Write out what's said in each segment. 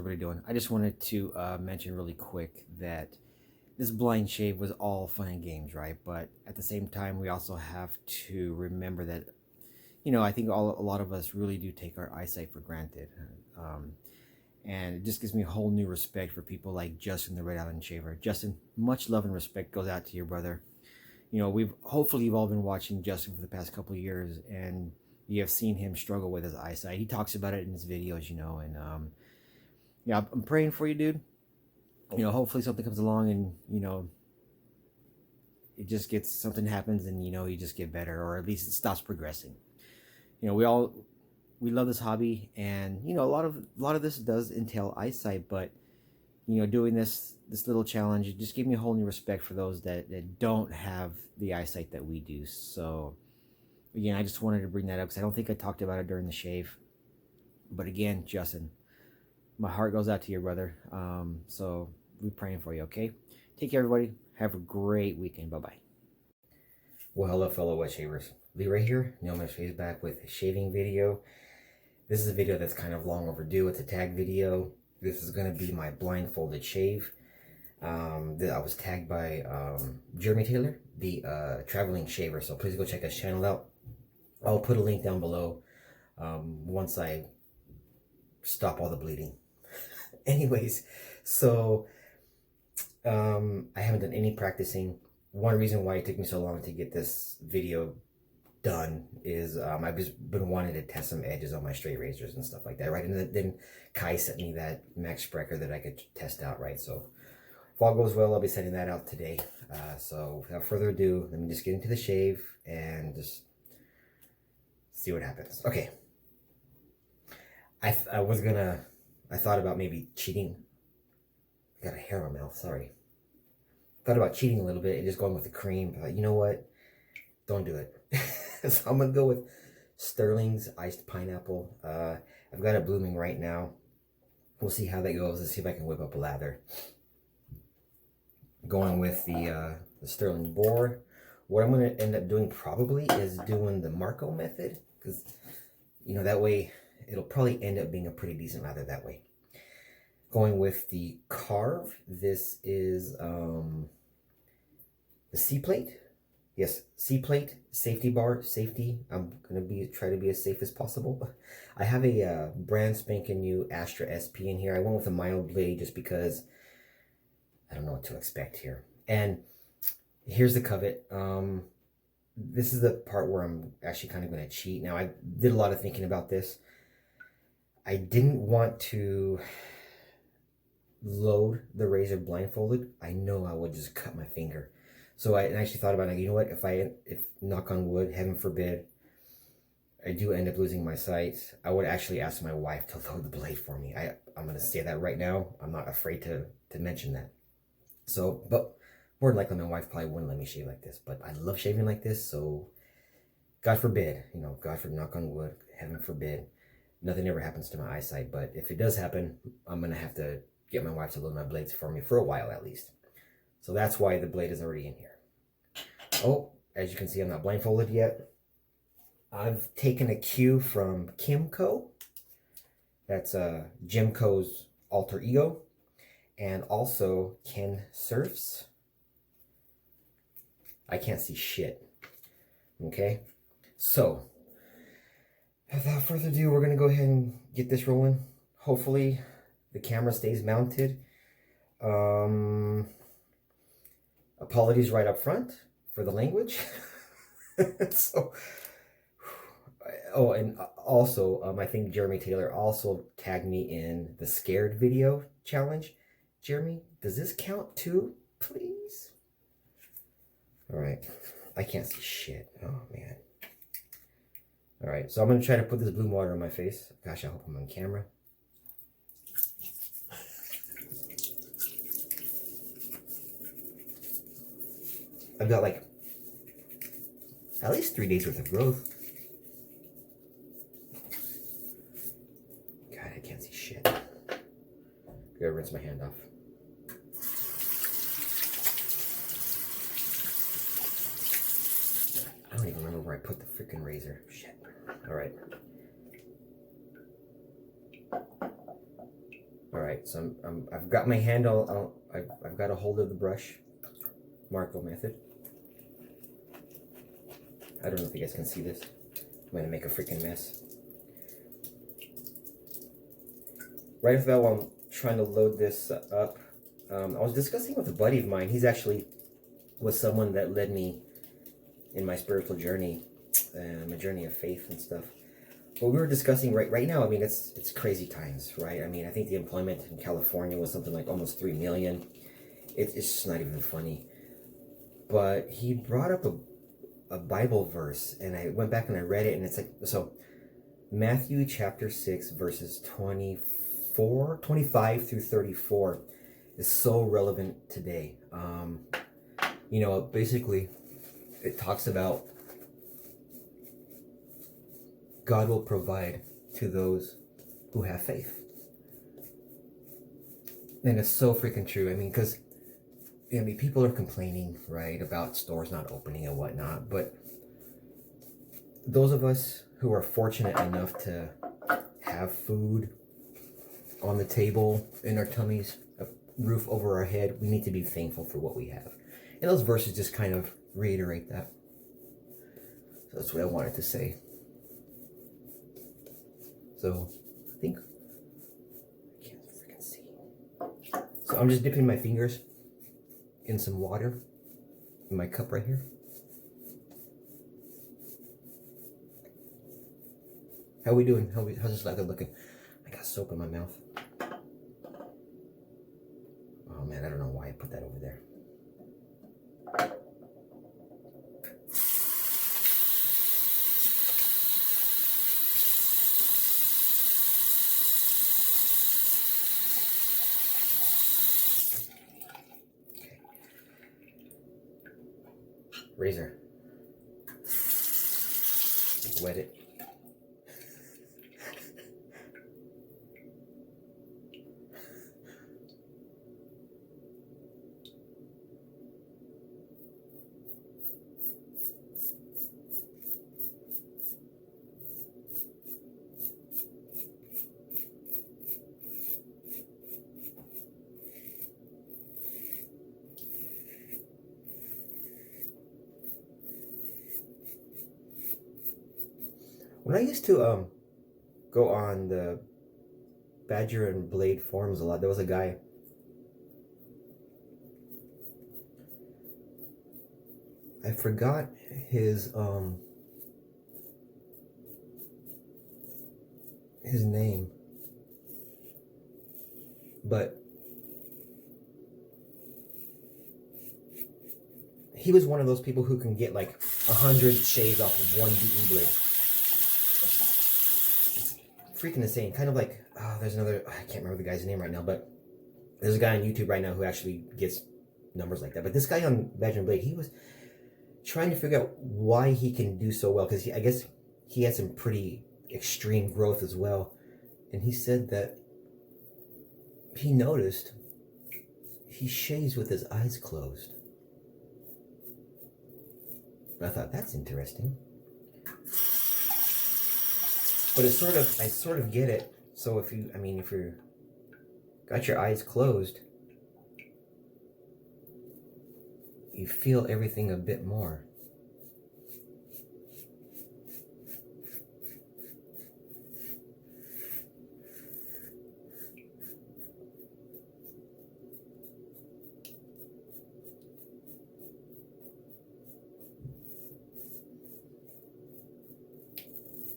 everybody doing? I just wanted to mention really quick that this blind shave was all fun and games, right? But at the same time, we also have to remember that, I think a lot of us really do take our eyesight for granted. Um, and it just gives me a whole new respect for people like Justin, the Red Island Shaver. Justin, much love and respect goes out to your brother. Hopefully you've all been watching Justin for the past couple of years, and you have seen him struggle with his eyesight. He talks about it in his videos, and yeah, I'm praying for you, dude. Hopefully something comes along and it just gets something happens and you just get better, or at least it stops progressing. We love this hobby, and a lot of this does entail eyesight, but doing this little challenge, it just gave me a whole new respect for those that don't have the eyesight that we do. So again, I just wanted to bring that up because I don't think I talked about it during the shave. But again, Justin, my heart goes out to your brother. So we're praying for you, okay? Take care, everybody. Have a great weekend. Bye-bye. Well, hello, fellow wet shavers. Lee right here. Neil Shaves back with a shaving video. This is a video that's kind of long overdue. It's a tag video. This is going to be my blindfolded shave. I was tagged by Jeremy Taylor, the traveling shaver. So please go check his channel out. I'll put a link down below once I stop all the bleeding. Anyways, so I haven't done any practicing. One reason why it took me so long to get this video done is I've just been wanting to test some edges on my straight razors and stuff like that, right? And then Kai sent me that Max Sprecher that I could test out, right? So if all goes well, I'll be sending that out today. So without further ado, let me just get into the shave and just see what happens. Okay. I thought about maybe cheating. I got a hair on my mouth, sorry. Thought about cheating a little bit and just going with the cream. But you know what? Don't do it. So I'm gonna go with Sterling's Iced Pineapple. I've got it blooming right now. We'll see how that goes. Let's see if I can whip up a lather. Going with the Sterling Boar. What I'm gonna end up doing probably is doing the Marco method, because that way it'll probably end up being a pretty decent lather that way. Going with the Carve. This is the C-plate. Yes, C-plate, safety bar, safety. I'm gonna try to be as safe as possible. I have a brand spanking new Astra SP in here. I went with a mild blade just because I don't know what to expect here. And here's the covet. This is the part where I'm actually kind of gonna cheat. Now, I did a lot of thinking about this. I didn't want to load the razor blindfolded. I know I would just cut my finger. So I actually thought about it. You know what? If knock on wood, heaven forbid, I do end up losing my sight, I would actually ask my wife to load the blade for me. I'm going to say that right now. I'm not afraid to mention that. So, but more than likely, my wife probably wouldn't let me shave like this. But I love shaving like this. So, God forbid, God forbid, knock on wood, heaven forbid, nothing ever happens to my eyesight. But if it does happen, I'm going to have to get my wife to load my blades for me for a while at least. So that's why the blade is already in here. Oh, as you can see, I'm not blindfolded yet. I've taken a cue from Kimco. That's Jimco's alter ego. And also Ken Surfs. I can't see shit. Okay? So, without further ado, we're going to go ahead and get this rolling. Hopefully, the camera stays mounted. Apologies right up front for the language. So, oh, and also, I think Jeremy Taylor also tagged me in the Scared video challenge. Jeremy, does this count too, please? All right, I can't see shit. Oh, man. All right, so I'm going to try to put this bloom water on my face. Gosh, I hope I'm on camera. I've got like at least 3 days worth of growth. God, I can't see shit. Gotta rinse my hand off. I don't even remember where I put the freaking razor. Shit. All right. All right. right, so I've got my hand I've got a hold of the brush, Marco method. I don't know if you guys can see this. I'm gonna make a freaking mess. Right off the bat, while I'm trying to load this up, I was discussing with a buddy of mine. He's actually was someone that led me in my spiritual journey, my journey of faith and stuff. But we were discussing right now, I mean, it's crazy times, right? I mean, I think the employment in California was something like almost 3 million. It's just not even funny. But he brought up a Bible verse, and I went back and I read it, and it's like, so Matthew chapter 6, verses 25 through 34 is so relevant today. You know, basically, it talks about God will provide to those who have faith. And it's so freaking true. I mean, because, I mean, people are complaining, right, about stores not opening and whatnot. But those of us who are fortunate enough to have food on the table, in our tummies, a roof over our head, we need to be thankful for what we have. And those verses just kind of reiterate that. So that's what I wanted to say. So I think I can't freaking see. So I'm just dipping my fingers in some water in my cup right here. How we doing? How's this lather looking? I got soap in my mouth. Oh man, I don't know why I put that over there. Razor. Wet it. When I used to go on the Badger and Blade forums a lot, there was a guy, I forgot his name, but he was one of those people who can get like 100 shaves off of one beaten blade. Freaking insane. Kind of like, there's another, I can't remember the guy's name right now, but there's a guy on YouTube right now who actually gets numbers like that. But this guy on Badger and Blade, he was trying to figure out why he can do so well, because I guess he had some pretty extreme growth as well. And he said that he noticed he shaves with his eyes closed. And I thought, that's interesting. But it's I sort of get it. So if you're got your eyes closed, you feel everything a bit more.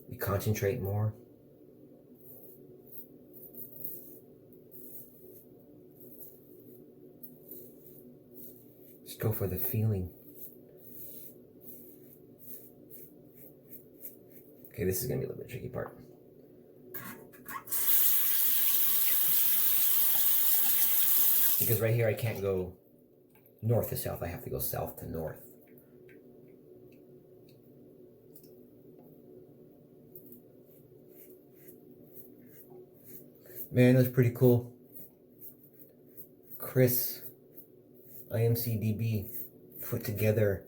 You concentrate more. Just go for the feeling. Okay, this is gonna be a little bit tricky part. Because right here I can't go north to south, I have to go south to north. Man, that was pretty cool. Chris, IMCDB, put together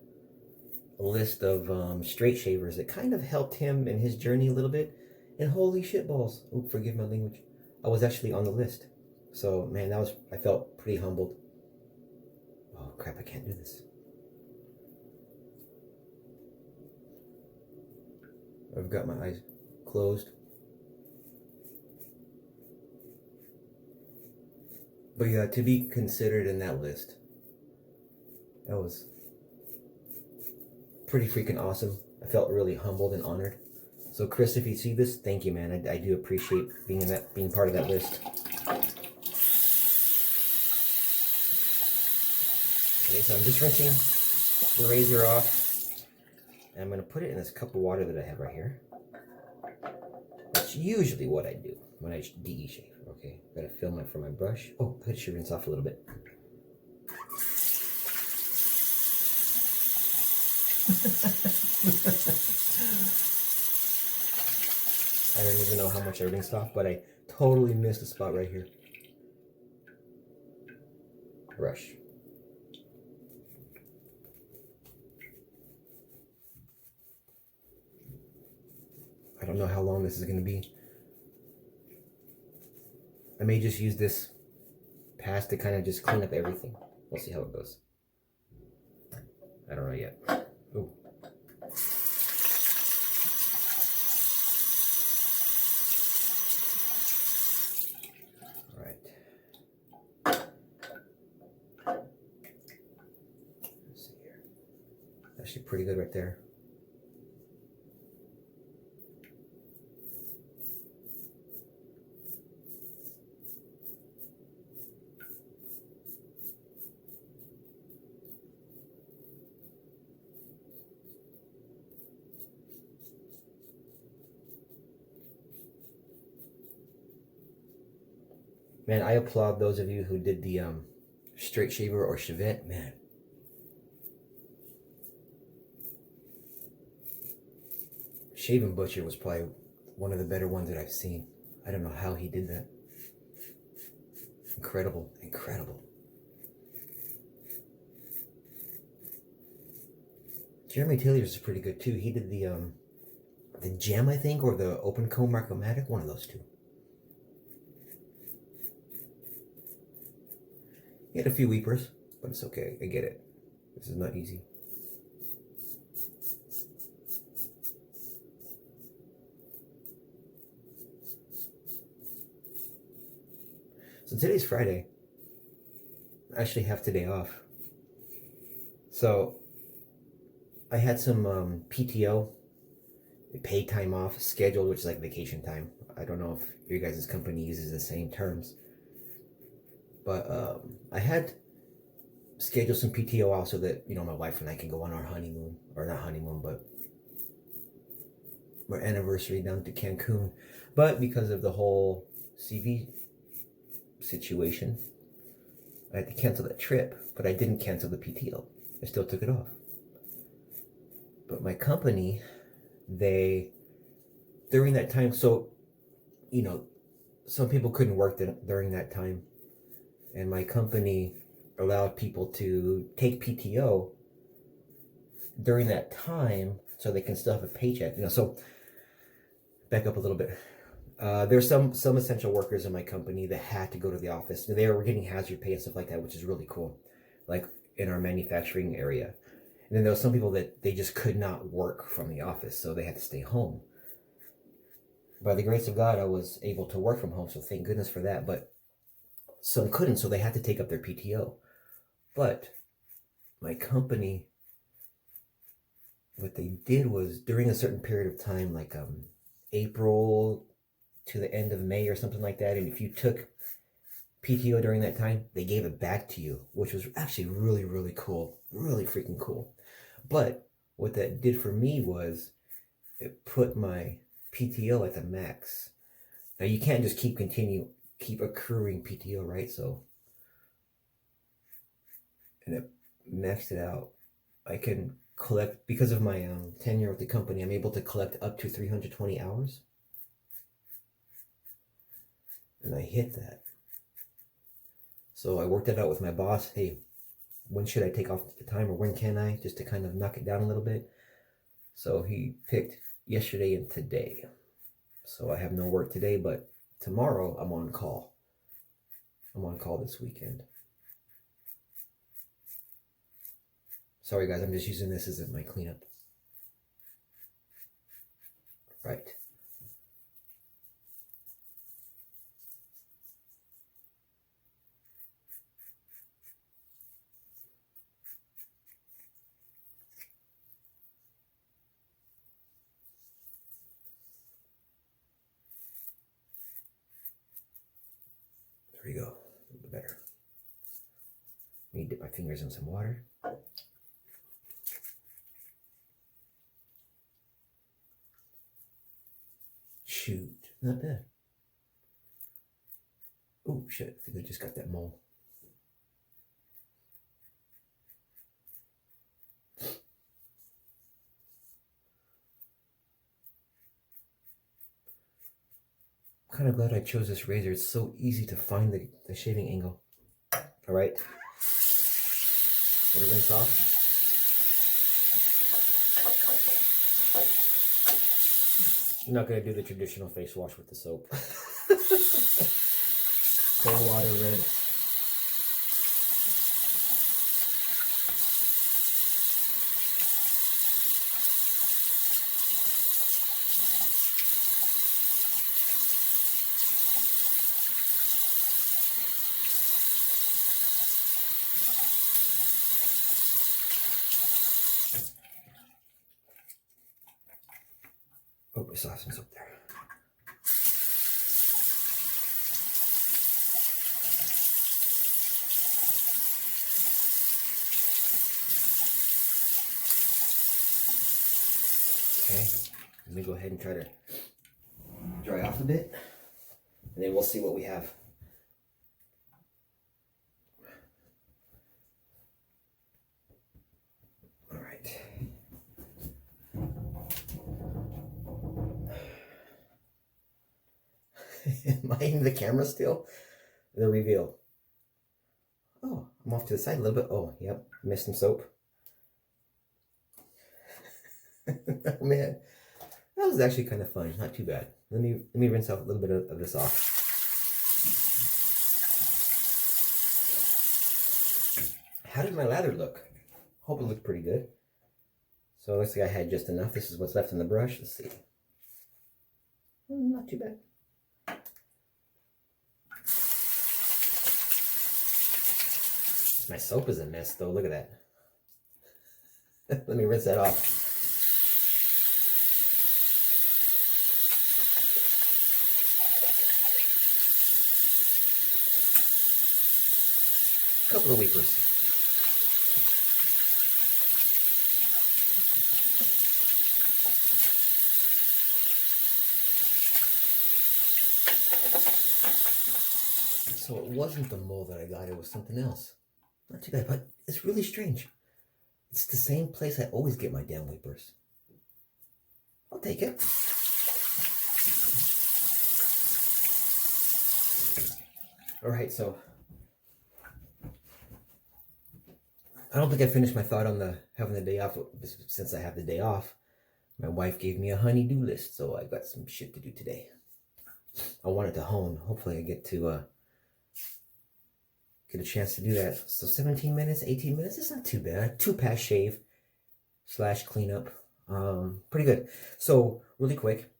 a list of straight shavers that kind of helped him in his journey a little bit. And holy shitballs, oh, forgive my language, I was actually on the list. So man, I felt pretty humbled. Oh crap, I can't do this. I've got my eyes closed. But yeah, to be considered in that list, that was pretty freaking awesome. I felt really humbled and honored. So Chris, if you see this, thank you, man. I do appreciate being part of that list. Okay, so I'm just rinsing the razor off. And I'm gonna put it in this cup of water that I have right here. That's usually what I do when I DE shave. Okay, gotta film it for my brush. Oh, I should rinse off a little bit. I don't even know how much I rinsed off, but I totally missed a spot right here. Brush. I don't know how long this is going to be. I may just use this pass to kind of just clean up everything. We'll see how it goes. I don't know yet. Ooh. All right. Let's see here. Actually pretty good right there. Man, I applaud those of you who did the straight shaver or Chevette. Man, Shaven Butcher was probably one of the better ones that I've seen. I don't know how he did that. Incredible, incredible. Jeremy Taylor's is pretty good too. He did the Gem, I think, or the Open Comb Marcomatic, one of those two. He had a few weepers, but it's okay. I get it. This is not easy. So today's Friday. I actually have today off. So I had some PTO, paid time off, scheduled, which is like vacation time. I don't know if your guys' company uses the same terms. But I had scheduled some PTO out so that, you know, my wife and I can go on our honeymoon. Or not honeymoon, but our anniversary down to Cancun. But because of the whole CV situation, I had to cancel that trip. But I didn't cancel the PTO. I still took it off. But my company, they, during that time, so, you know, some people couldn't work during that time. And my company allowed people to take PTO during that time so they can still have a paycheck. You know, so back up a little bit. There's some essential workers in my company that had to go to the office. They were getting hazard pay and stuff like that, which is really cool. Like in our manufacturing area. And then there were some people that they just could not work from the office, so they had to stay home. By the grace of God, I was able to work from home, so thank goodness for that. But some couldn't, so they had to take up their PTO. But my company, what they did was during a certain period of time, like April to the end of May or something like that, and if you took PTO during that time, they gave it back to you, which was actually really, really cool. Really freaking cool. But what that did for me was it put my PTO at the max. Now you can't just keep accruing PTO, right? So, and it maxed it out. I can collect, because of my tenure with the company, I'm able to collect up to 320 hours. And I hit that. So I worked it out with my boss. Hey, when should I take off the time, or when can I, just to kind of knock it down a little bit? So he picked yesterday and today. So I have no work today, but tomorrow I'm on call. I'm on call this weekend. Sorry guys, I'm just using this as my cleanup. Right. There we go. A little bit better. Let me dip my fingers in some water. Shoot, not bad. Oh shit, I think I just got that mole. I'm kind of glad I chose this razor. It's so easy to find the shaving angle. All right, let it rinse off. I'm not gonna do the traditional face wash with the soap. Cold water rinse. Oh, I saw some soap there. Okay, let me go ahead and try to dry off a bit, and then we'll see what we have. All right. Am I in the camera still? The reveal. Oh, I'm off to the side a little bit. Oh, yep, missed some soap. Oh man, that was actually kind of fun. Not too bad. Let me rinse off a little bit of this off. How did my lather look? Hope it looked pretty good. So it looks like I had just enough. This is what's left in the brush. Let's see. Not too bad. My soap is a mess though. Look at that. Let me rinse that off. Couple of weepers. So it wasn't the mole that I got, it was something else. Not too bad, but it's really strange. It's the same place I always get my damn weepers. I'll take it. All right, so I don't think I finished my thought on the having the day off. Since I have the day off, my wife gave me a honey-do list, so I got some shit to do today. I wanted to hone. Hopefully I get to get a chance to do that. So 17 minutes, 18 minutes, it's not too bad. 2-pass shave / cleanup. Pretty good. So really quick,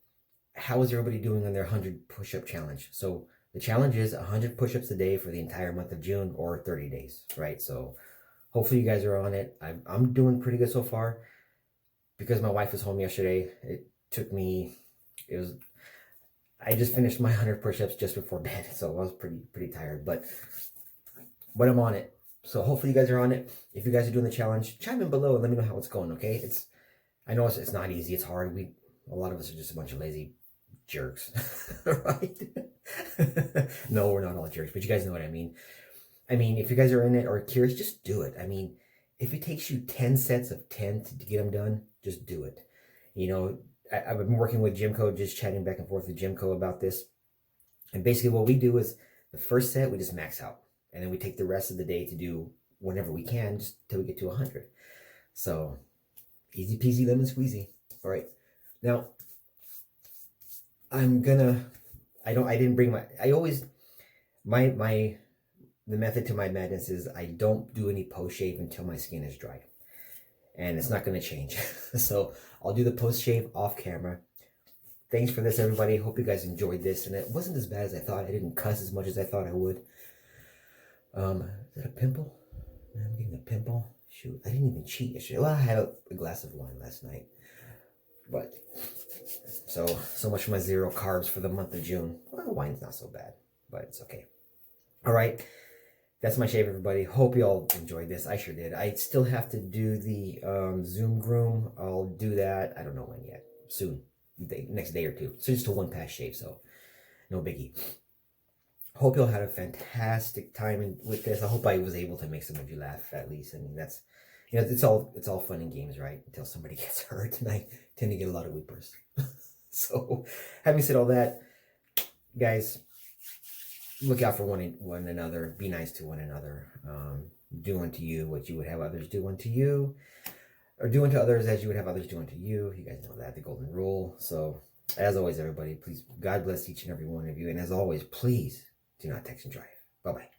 how is everybody doing on their 100 push-up challenge? So the challenge is 100 push-ups a day for the entire month of June or 30 days, right? So hopefully you guys are on it. I'm doing pretty good so far. Because my wife was home yesterday, it took me, I just finished my 100 push-ups just before bed, so I was pretty tired, but I'm on it. So hopefully you guys are on it. If you guys are doing the challenge, chime in below and let me know how it's going, okay? I know it's not easy, it's hard. A lot of us are just a bunch of lazy jerks, right? No, we're not all jerks, but you guys know what I mean. I mean, if you guys are in it or curious, just do it. I mean, if it takes you 10 sets of 10 to get them done, just do it. You know, I've been working with Jimco, just chatting back and forth with Jimco about this. And basically what we do is the first set, we just max out. And then we take the rest of the day to do whenever we can, just till we get to 100. So, easy peasy lemon squeezy. All right. Now, I didn't bring my the method to my madness is I don't do any post shave until my skin is dry, and it's not going to change. So I'll do the post shave off camera. Thanks for this, everybody. Hope you guys enjoyed this, and it wasn't as bad as I thought. I didn't cuss as much as I thought I would. Is that a pimple? I'm getting a pimple. Shoot, I didn't even cheat yesterday. Well, I had a glass of wine last night, but so much for my 0 carbs for the month of June. Well, wine's not so bad, but it's okay. All right, that's my shave, everybody. Hope you all enjoyed this. I sure did. I still have to do the Zoom groom. I'll do that. I don't know when yet. Soon, next day or two. So just a 1-pass shave, so no biggie. Hope you all had a fantastic time with this. I hope I was able to make some of you laugh at least. I mean, that's, you know, it's all fun and games, right? Until somebody gets hurt, and I tend to get a lot of whippers. So, having said all that, guys, look out for one another. Be nice to one another. Do unto you what you would have others do unto you, or do unto others as you would have others do unto you. You guys know that, the golden rule. So, as always, everybody, please, God bless each and every one of you. And as always, please do not text and drive. Bye-bye.